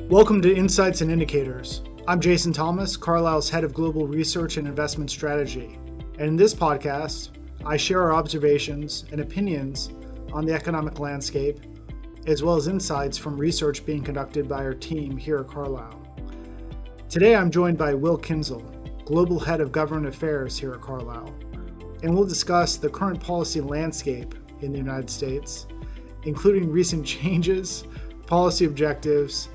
Welcome to Insights and Indicators. I'm Jason Thomas, Carlyle's Head of Global Research and Investment Strategy. And in this podcast, I share our observations and opinions on the economic landscape, as well as insights from research being conducted by our team here at Carlyle. Today, I'm joined by Will Kinzel, Global Head of Government Affairs here at Carlyle. And we'll discuss the current policy landscape in the United States, including recent changes, policy objectives,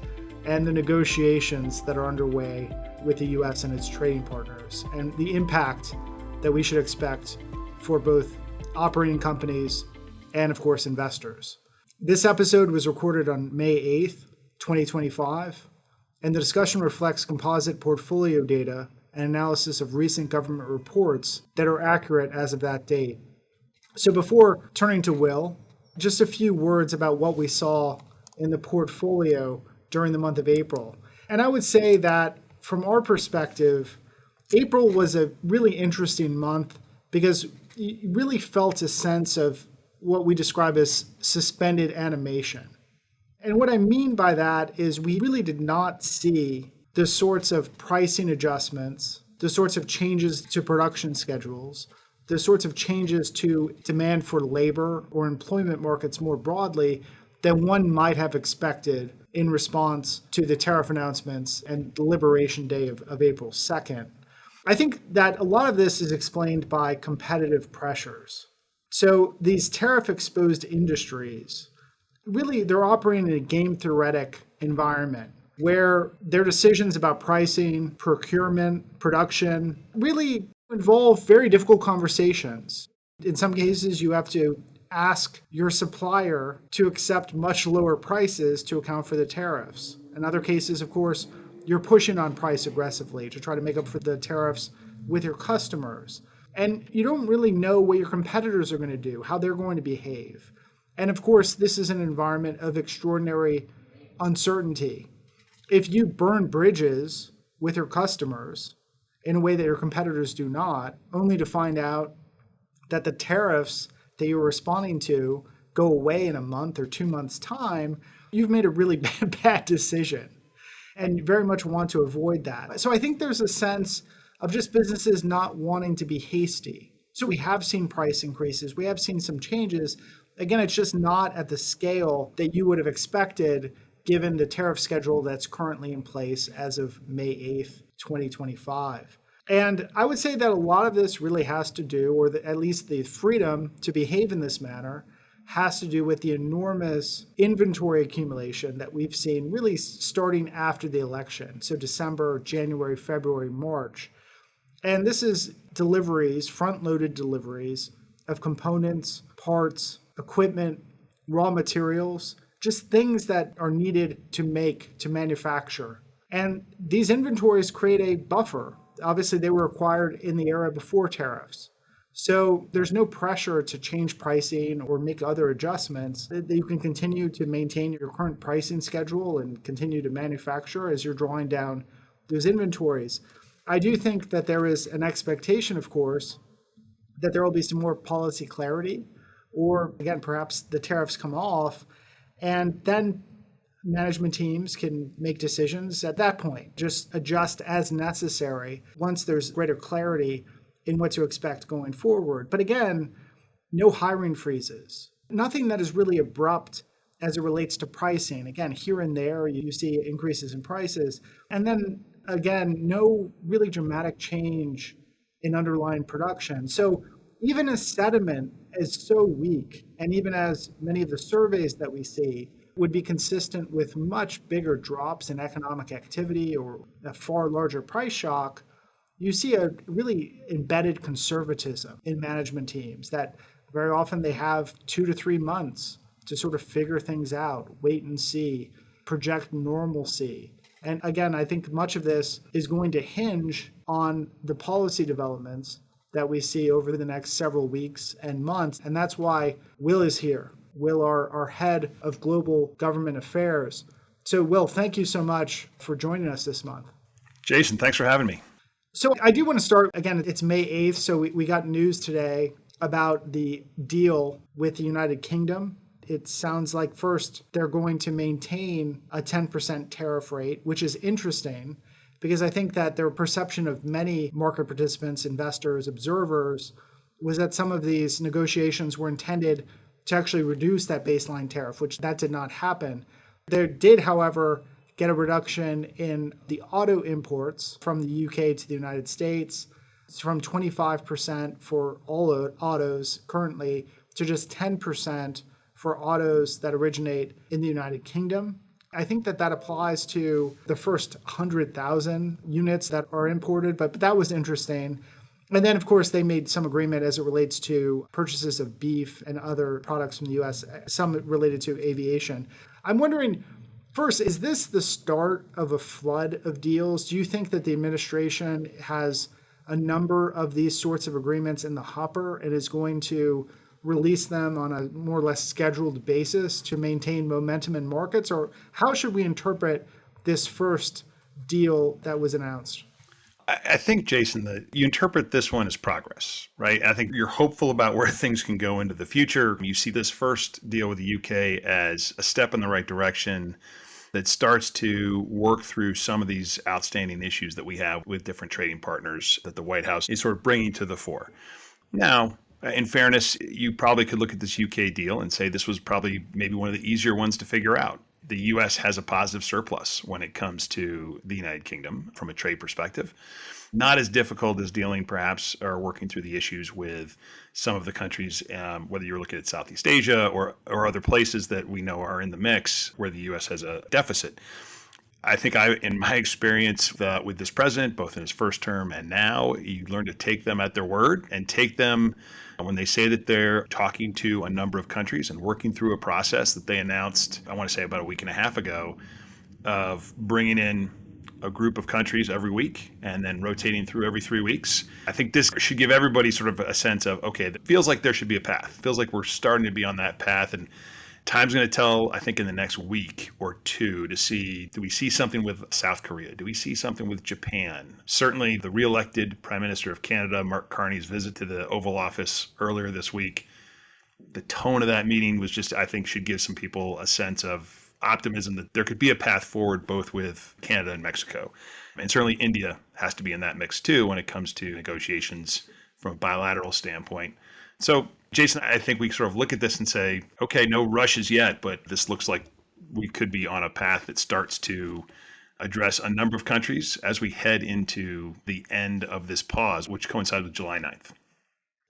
and the negotiations that are underway with the U.S. and its trading partners, and the impact that we should expect for both operating companies and, of course, investors. This episode was recorded on May 8th, 2025, and the discussion reflects composite portfolio data and analysis of recent government reports that are accurate as of that date. So before turning to Will, just a few words about what we saw in the portfolio during the month of April. And I would say that from our perspective, April was a really interesting month because you really felt a sense of what we describe as suspended animation. And what I mean by that is we really did not see the sorts of pricing adjustments, the sorts of changes to production schedules, the sorts of changes to demand for labor or employment markets more broadly than one might have expected in response to the tariff announcements and the Liberation Day of April 2nd. I think that a lot of this is explained by competitive pressures. So these tariff-exposed industries, really they're operating in a game theoretic environment where their decisions about pricing, procurement, production really involve very difficult conversations. In some cases, you have to ask your supplier to accept much lower prices to account for the tariffs. In other cases, of course, you're pushing on price aggressively to try to make up for the tariffs with your customers. And you don't really know what your competitors are going to do, how they're going to behave. And of course, this is an environment of extraordinary uncertainty. If you burn bridges with your customers in a way that your competitors do not, only to find out that the tariffs that you're responding to go away in a month or 2 months' time, you've made a really bad decision. And you very much want to avoid that. So I think there's a sense of just businesses not wanting to be hasty. So we have seen price increases. We have seen some changes. Again, it's just not at the scale that you would have expected given the tariff schedule that's currently in place as of May 8th, 2025. And I would say that a lot of this really has to do, or at least the freedom to behave in this manner, has to do with the enormous inventory accumulation that we've seen really starting after the election. So December, January, February, March. And this is deliveries, front-loaded deliveries of components, parts, equipment, raw materials, just things that are needed to manufacture. And these inventories create a buffer. Obviously, they were acquired in the era before tariffs. So there's no pressure to change pricing or make other adjustments. That you can continue to maintain your current pricing schedule and continue to manufacture as you're drawing down those inventories. I do think that there is an expectation, of course, that there will be some more policy clarity, or again, perhaps the tariffs come off, and then management teams can make decisions at that point, just adjust as necessary once there's greater clarity in what to expect going forward. But again, no hiring freezes, nothing that is really abrupt as it relates to pricing. Again, here and there, you see increases in prices. And then again, no really dramatic change in underlying production. So even as sentiment is so weak, and even as many of the surveys that we see would be consistent with much bigger drops in economic activity or a far larger price shock, you see a really embedded conservatism in management teams that very often they have 2 to 3 months to sort of figure things out, wait and see, project normalcy. And again, I think much of this is going to hinge on the policy developments that we see over the next several weeks and months. And that's why Will is here. Will, our head of global government affairs. So Will, thank you so much for joining us this month. Jason, thanks for having me. So I do want to start, again, it's May 8th, so we got news today about the deal with the United Kingdom it sounds like first they're going to maintain a 10% tariff rate, which is interesting because I think that their perception of many market participants, investors, observers was that some of these negotiations were intended to actually reduce that baseline tariff, which that did not happen. They did, however, get a reduction in the auto imports from the UK to the United States. It's from 25% for all autos currently to just 10% for autos that originate in the United Kingdom. I think that applies to the first 100,000 units that are imported, but that was interesting. And then, of course, they made some agreement as it relates to purchases of beef and other products from the U.S., some related to aviation. I'm wondering, first, is this the start of a flood of deals? Do you think that the administration has a number of these sorts of agreements in the hopper and is going to release them on a more or less scheduled basis to maintain momentum in markets? Or how should we interpret this first deal that was announced? I think, Jason, that you interpret this one as progress, right? I think you're hopeful about where things can go into the future. You see this first deal with the UK as a step in the right direction that starts to work through some of these outstanding issues that we have with different trading partners that the White House is sort of bringing to the fore. Now, in fairness, you probably could look at this UK deal and say this was probably maybe one of the easier ones to figure out. The US has a positive surplus when it comes to the United Kingdom from a trade perspective. Not as difficult as dealing perhaps or working through the issues with some of the countries, whether you're looking at Southeast Asia or other places that we know are in the mix where the US has a deficit. I think in my experience with this president, both in his first term and now, you learn to take them at their word and take them when they say that they're talking to a number of countries and working through a process that they announced, I want to say about a week and a half ago, of bringing in a group of countries every week and then rotating through every 3 weeks. I think this should give everybody sort of a sense of, okay, it feels like there should be a path. It feels like we're starting to be on that path. And time's going to tell, I think, in the next week or two to see, do we see something with South Korea? Do we see something with Japan? Certainly the re-elected Prime Minister of Canada, Mark Carney's visit to the Oval Office earlier this week, the tone of that meeting was just, I think, should give some people a sense of optimism that there could be a path forward both with Canada and Mexico. And certainly India has to be in that mix too when it comes to negotiations from a bilateral standpoint. So, Jason, I think we sort of look at this and say, okay, no rushes yet, but this looks like we could be on a path that starts to address a number of countries as we head into the end of this pause, which coincides with July 9th.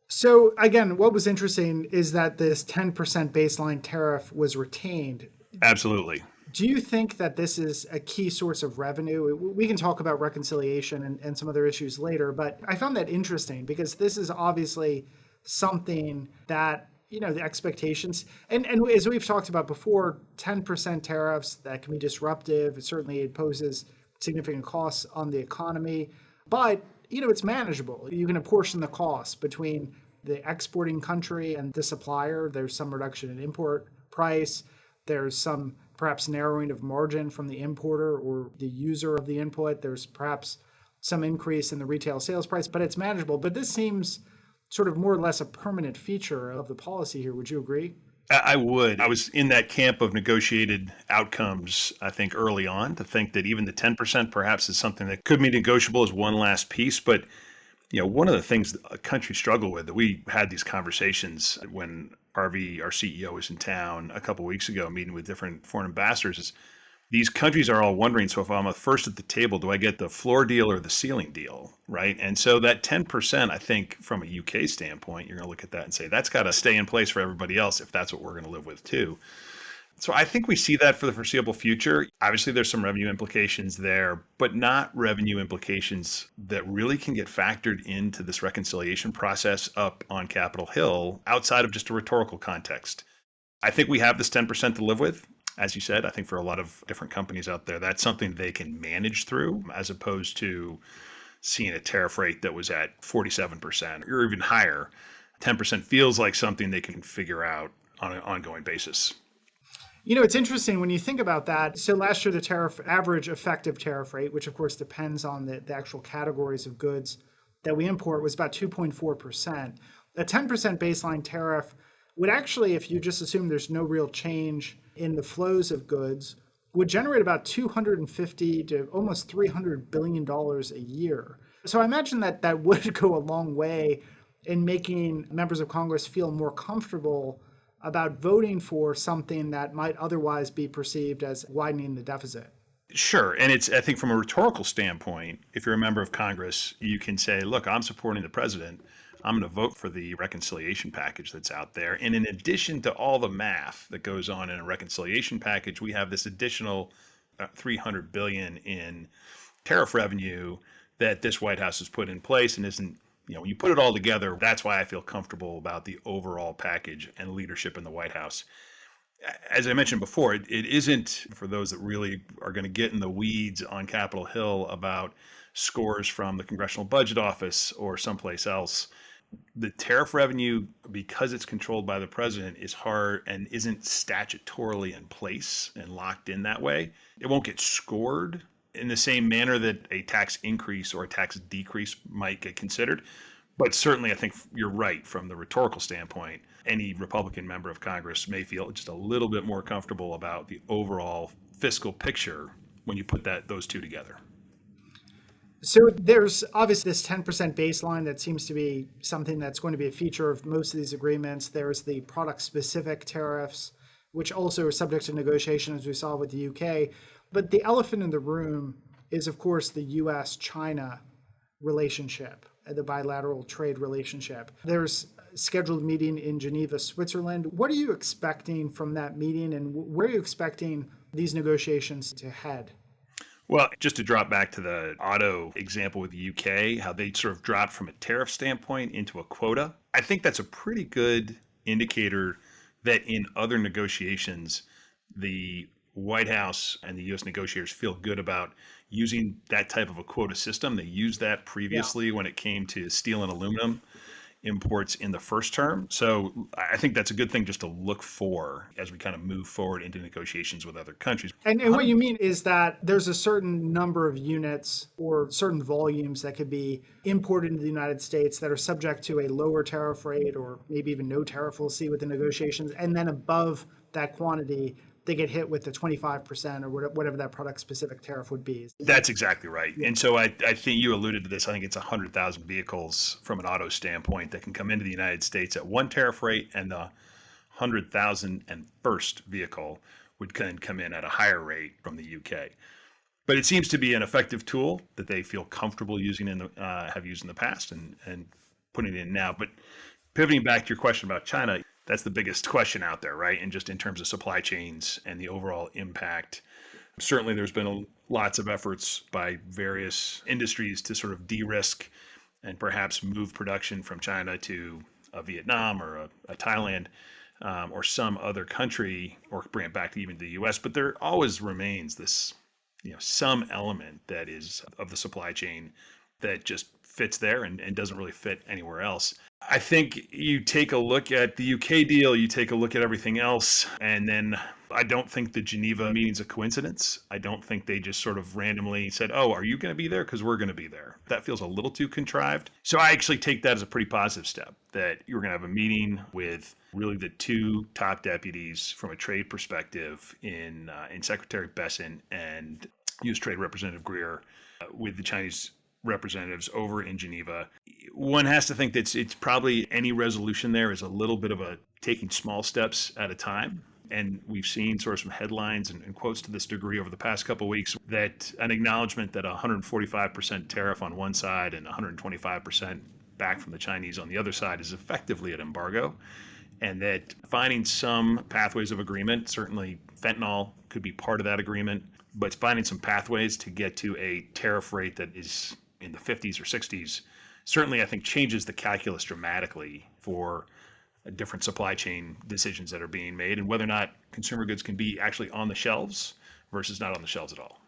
So again, what was interesting is that this 10% baseline tariff was retained. Absolutely. Do you think that this is a key source of revenue? We can talk about reconciliation and some other issues later, but I found that interesting because this is obviously something that, the expectations, and as we've talked about before, 10% tariffs that can be disruptive. Certainly it poses significant costs on the economy, but, it's manageable. You can apportion the costs between the exporting country and the supplier. There's some reduction in import price. There's some perhaps narrowing of margin from the importer or the user of the input. There's perhaps some increase in the retail sales price, but it's manageable. But this seems sort of more or less a permanent feature of the policy here. Would you agree? I would. I was in that camp of negotiated outcomes, I think, early on, to think that even the 10% perhaps is something that could be negotiable as one last piece. But, one of the things that a country struggle with, that we had these conversations when Harvey, our CEO, was in town a couple of weeks ago, meeting with different foreign ambassadors, is these countries are all wondering, so if I'm a first at the table, do I get the floor deal or the ceiling deal, right? And so that 10%, I think, from a UK standpoint, you're going to look at that and say, that's got to stay in place for everybody else if that's what we're going to live with too. So I think we see that for the foreseeable future. Obviously, there's some revenue implications there, but not revenue implications that really can get factored into this reconciliation process up on Capitol Hill outside of just a rhetorical context. I think we have this 10% to live with. As you said, I think for a lot of different companies out there, that's something they can manage through as opposed to seeing a tariff rate that was at 47% or even higher. 10% feels like something they can figure out on an ongoing basis. It's interesting when you think about that. So last year, the average effective tariff rate, which of course depends on the actual categories of goods that we import, was about 2.4%. A 10% baseline tariff would actually, if you just assume there's no real change in the flows of goods, would generate about 250 to almost $300 billion a year. So I imagine that that would go a long way in making members of Congress feel more comfortable about voting for something that might otherwise be perceived as widening the deficit. Sure. And it's, I think, from a rhetorical standpoint, if you're a member of Congress, you can say, look, I'm supporting the president. I'm going to vote for the reconciliation package that's out there. And in addition to all the math that goes on in a reconciliation package, we have this additional 300 billion in tariff revenue that this White House has put in place and isn't, when you put it all together, that's why I feel comfortable about the overall package and leadership in the White House. As I mentioned before, it isn't for those that really are going to get in the weeds on Capitol Hill about scores from the Congressional Budget Office or someplace else. The tariff revenue, because it's controlled by the president, is hard and isn't statutorily in place and locked in that way. It won't get scored in the same manner that a tax increase or a tax decrease might get considered. But certainly, I think you're right from the rhetorical standpoint. Any Republican member of Congress may feel just a little bit more comfortable about the overall fiscal picture when you put those two together. So there's obviously this 10% baseline that seems to be something that's going to be a feature of most of these agreements. There's the product-specific tariffs, which also are subject to negotiation, as we saw with the UK. But the elephant in the room is, of course, the US-China relationship, the bilateral trade relationship. There's a scheduled meeting in Geneva, Switzerland. What are you expecting from that meeting, and where are you expecting these negotiations to head? Well, just to drop back to the auto example with the UK, how they sort of dropped from a tariff standpoint into a quota, I think that's a pretty good indicator that in other negotiations, the White House and the U.S. negotiators feel good about using that type of a quota system. They used that previously when it came to steel and aluminum imports in the first term. So I think that's a good thing just to look for as we kind of move forward into negotiations with other countries. And what you mean is that there's a certain number of units or certain volumes that could be imported into the United States that are subject to a lower tariff rate or maybe even no tariff, we'll see with the negotiations. And then above that quantity, they get hit with the 25% or whatever that product-specific tariff would be. That's exactly right. And so I think you alluded to this. I think it's 100,000 vehicles from an auto standpoint that can come into the United States at one tariff rate, and the 100,001st vehicle would come in at a higher rate from the UK. But it seems to be an effective tool that they feel comfortable using have used in the past and putting it in now. But pivoting back to your question about China, that's the biggest question out there, right? And just in terms of supply chains and the overall impact, certainly there's been lots of efforts by various industries to sort of de-risk and perhaps move production from China to a Vietnam or a Thailand or some other country, or bring it back to even the U.S. But there always remains this, some element that is of the supply chain that just fits there and doesn't really fit anywhere else. I think you take a look at the UK deal, you take a look at everything else, and then I don't think the Geneva meeting's a coincidence. I don't think they just sort of randomly said, oh, are you going to be there? Because we're going to be there. That feels a little too contrived. So I actually take that as a pretty positive step, that you're going to have a meeting with really the two top deputies from a trade perspective in Secretary Besson and U.S. Trade Representative Greer with the Chinese representatives over in Geneva. One has to think that it's probably any resolution there is a little bit of a taking small steps at a time. And we've seen sort of some headlines and quotes to this degree over the past couple of weeks that an acknowledgement that 145% tariff on one side and 125% back from the Chinese on the other side is effectively an embargo. And that finding some pathways of agreement, certainly fentanyl could be part of that agreement, but finding some pathways to get to a tariff rate that is in the 50s or 60s, certainly I think changes the calculus dramatically for different supply chain decisions that are being made and whether or not consumer goods can be actually on the shelves versus not on the shelves at all.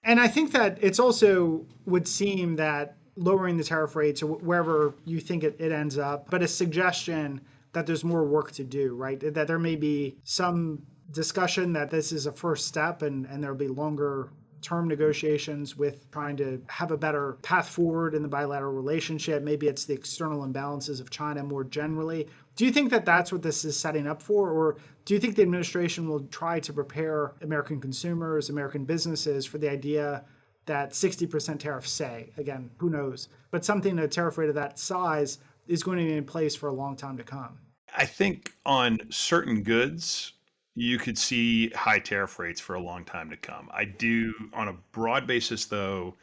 And I think that it's also would seem that lowering the tariff rates or wherever you think it ends up, but a suggestion that there's more work to do, right? That there may be some discussion that this is a first step and there'll be longer term negotiations with trying to have a better path forward in the bilateral relationship. Maybe it's the external imbalances of China more generally. Do you think that that's what this is setting up for? Or do you think the administration will try to prepare American consumers, American businesses for the idea that 60% tariffs, say, again, who knows, but something, a tariff rate of that size is going to be in place for a long time to come? I think on certain goods, you could see high tariff rates for a long time to come. I do, on a broad basis, though,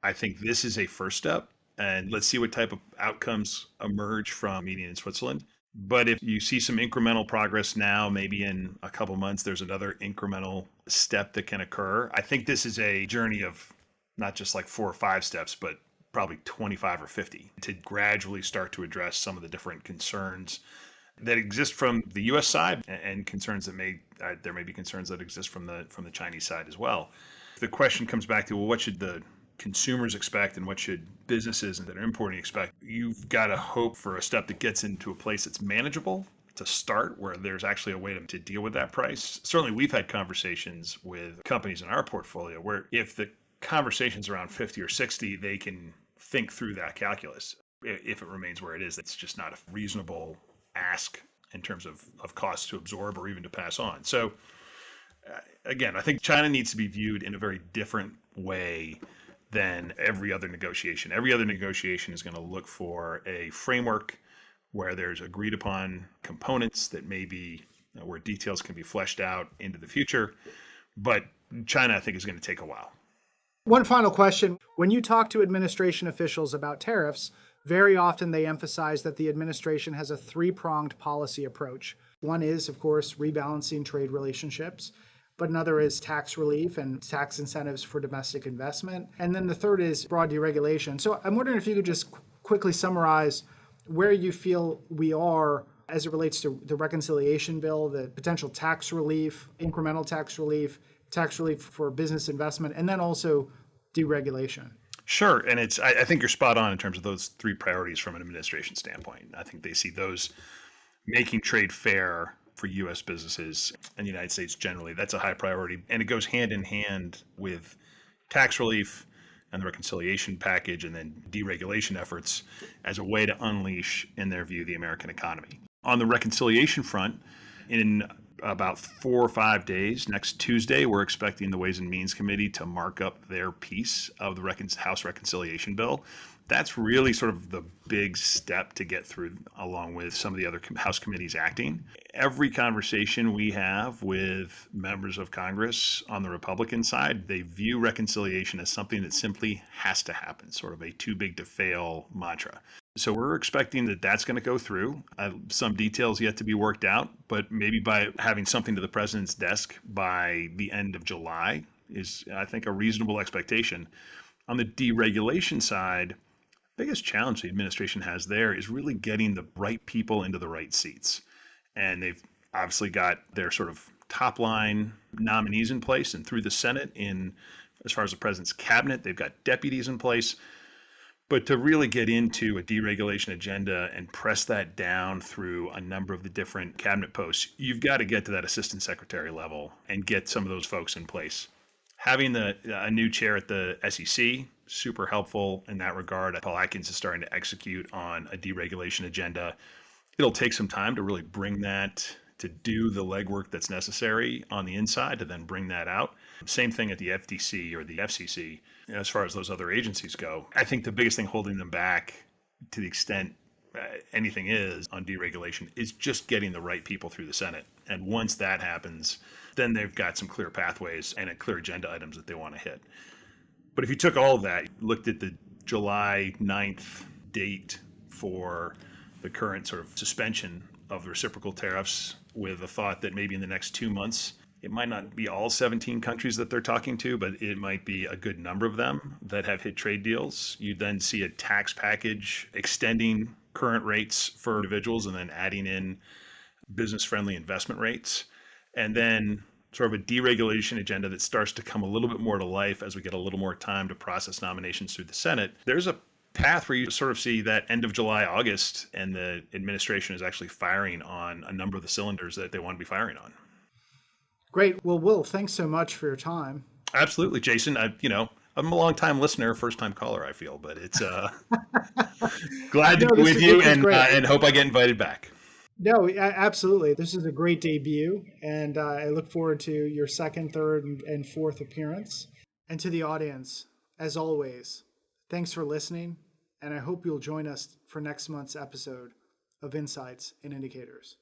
I think this is a first step. And let's see what type of outcomes emerge from meeting in Switzerland. But if you see some incremental progress now, maybe in a couple months, there's another incremental step that can occur. I think this is a journey of not just like 4 or 5 steps, but probably 25 or 50 to gradually start to address some of the different concerns that exist from the U.S. side and concerns that there may be concerns that exist from the Chinese side as well. The question comes back to, well, what should the consumers expect and what should businesses that are importing expect? You've got to hope for a step that gets into a place that's manageable to start, where there's actually a way to deal with that price. Certainly, we've had conversations with companies in our portfolio where if the conversation's around 50 or 60, they can think through that calculus. If it remains where it is, it's just not a reasonable ask in terms of costs to absorb or even to pass on. So again, I think China needs to be viewed in a very different way than every other negotiation. Every other negotiation is going to look for a framework where there's agreed upon components that maybe where details can be fleshed out into the future. But China, I think, is going to take a while. One final question. When you talk to administration officials about tariffs, very often they emphasize that the administration has a 3-pronged policy approach. One is, of course, rebalancing trade relationships, but another is tax relief and tax incentives for domestic investment. And then the third is broad deregulation. So I'm wondering if you could just quickly summarize where you feel we are as it relates to the reconciliation bill, the potential tax relief, incremental tax relief for business investment, and then also deregulation. Sure. And I think you're spot on in terms of those 3 priorities from an administration standpoint. I think they see those making trade fair for U.S. businesses and the United States generally. That's a high priority. And it goes hand in hand with tax relief and the reconciliation package and then deregulation efforts as a way to unleash, in their view, the American economy. On the reconciliation front, in about 4 or 5 days, next Tuesday, we're expecting the Ways and Means Committee to mark up their piece of the House reconciliation bill. That's really sort of the big step to get through, along with some of the other House committees acting. Every conversation we have with members of Congress on the Republican side, they view reconciliation as something that simply has to happen, sort of a too big to fail mantra. So we're expecting that that's going to go through. Some details yet to be worked out, but maybe by having something to the president's desk by the end of July is, I think, a reasonable expectation. On the deregulation side, the biggest challenge the administration has there is really getting the right people into the right seats. And they've obviously got their sort of top line nominees in place, and through the Senate, as far as the president's cabinet, they've got deputies in place. But to really get into a deregulation agenda and press that down through a number of the different cabinet posts, you've got to get to that assistant secretary level and get some of those folks in place. Having a new chair at the SEC, super helpful in that regard. Paul Atkins is starting to execute on a deregulation agenda. It'll take some time to really bring that, to do the legwork that's necessary on the inside to then bring that out. Same thing at the FTC or the FCC, as far as those other agencies go. I think the biggest thing holding them back, to the extent anything is on deregulation, is just getting the right people through the Senate. And once that happens, then they've got some clear pathways and a clear agenda items that they want to hit. But if you took all of that, looked at the July 9th date for the current sort of suspension of the reciprocal tariffs, with a thought that maybe in the next 2 months, it might not be all 17 countries that they're talking to, but it might be a good number of them that have hit trade deals. You then see a tax package extending current rates for individuals and then adding in business-friendly investment rates. And then sort of a deregulation agenda that starts to come a little bit more to life as we get a little more time to process nominations through the Senate. There's a path where you sort of see that end of July, August, and the administration is actually firing on a number of the cylinders that they want to be firing on. Great. Well, Will, thanks so much for your time. Absolutely, Jason. I'm a long time listener, first time caller, I feel, but it's glad to No, be with you this is great. and hope I get invited back. No, absolutely. This is a great debut, and I look forward to your second, third, and fourth appearance. And to the audience, as always, thanks for listening, and I hope you'll join us for next month's episode of Insights and Indicators.